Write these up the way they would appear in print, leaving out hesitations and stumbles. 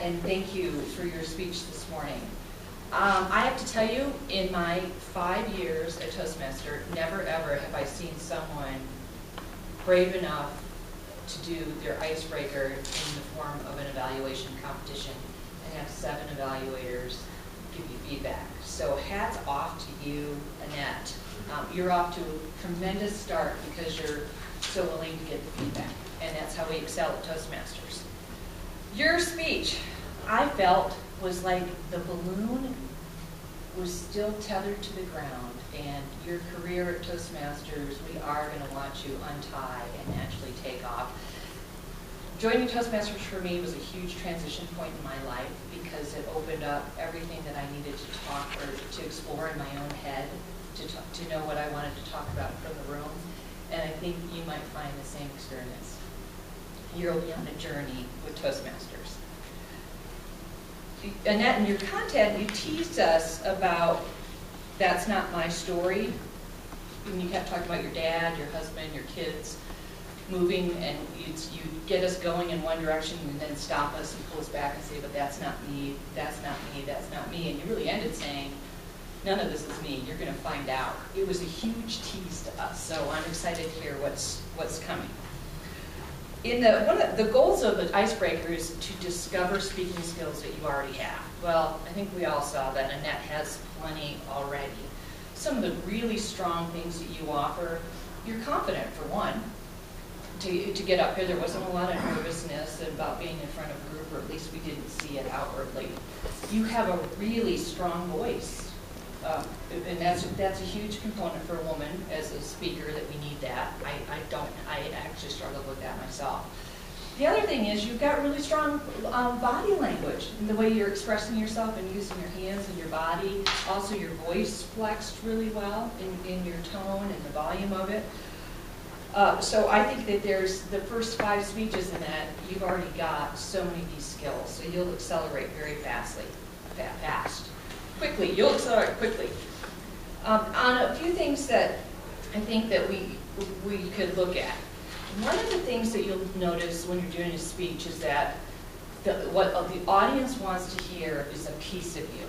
and thank you for your speech this morning. I have to tell you, in my 5 years at Toastmaster, never ever have I seen someone brave enough to do their icebreaker in the form of an evaluation competition and have 7 evaluators give you feedback. So hats off to you, Annette. You're off to a tremendous start because you're so willing to get the feedback, and that's how we excel at Toastmasters. Your speech, I felt, was like the balloon was still tethered to the ground, and your career at Toastmasters, we are going to watch you untie and actually take off. Joining Toastmasters for me was a huge transition point in my life because it opened up everything that I needed to talk or to explore in my own head, to know what I wanted to talk about from the room, and I think you might find the same experience. You'll be on a journey with Toastmasters. Annette, in your content, you teased us about that's not my story. And you kept talking about your dad, your husband, your kids moving, and you get us going in one direction and then stop us and pull us back and say, but that's not me, that's not me, that's not me. And you really ended saying, none of this is me, you're going to find out. It was a huge tease to us, so I'm excited to hear what's coming. One of the goals of the icebreaker is to discover speaking skills that you already have. Well, I think we all saw that Annette has plenty already. Some of the really strong things that you offer, you're confident, for one, to get up here. There wasn't a lot of nervousness about being in front of a group, or at least we didn't see it outwardly. You have a really strong voice. And that's a huge component for a woman as a speaker, that we need that. I actually struggle with that myself. The other thing is you've got really strong body language in the way you're expressing yourself and using your hands and your body. Also, your voice flexed really well in your tone and the volume of it. So I think that there's the first 5 speeches in that you've already got so many of these skills, so you'll accelerate very fast. Quickly, you'll accelerate quickly. On a few things that I think that we could look at. One of the things that you'll notice when you're doing a speech is that what the audience wants to hear is a piece of you.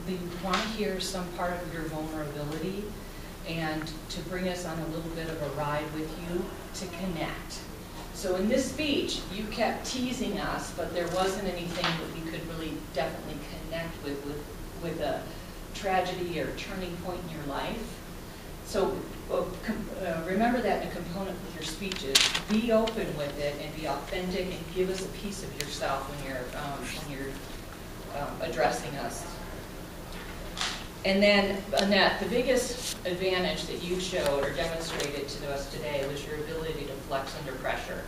They want to hear some part of your vulnerability, and to bring us on a little bit of a ride with you to connect. So in this speech, you kept teasing us, but there wasn't anything that we could really definitely connect with a tragedy or turning point in your life. So remember that in a component with your speeches. Be open with it and be authentic, and give us a piece of yourself when you're addressing us. And then, Annette, the biggest advantage that you showed or demonstrated to us today was your ability to flex under pressure.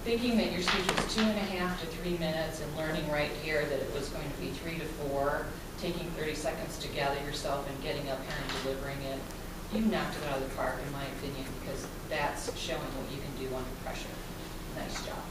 Thinking that your speech was 2.5 to 3 minutes, and learning right here that it was going to be 3 to 4, taking 30 seconds to gather yourself and getting up here and delivering it, you knocked it out of the park, in my opinion, because that's showing what you can do under pressure. Nice job.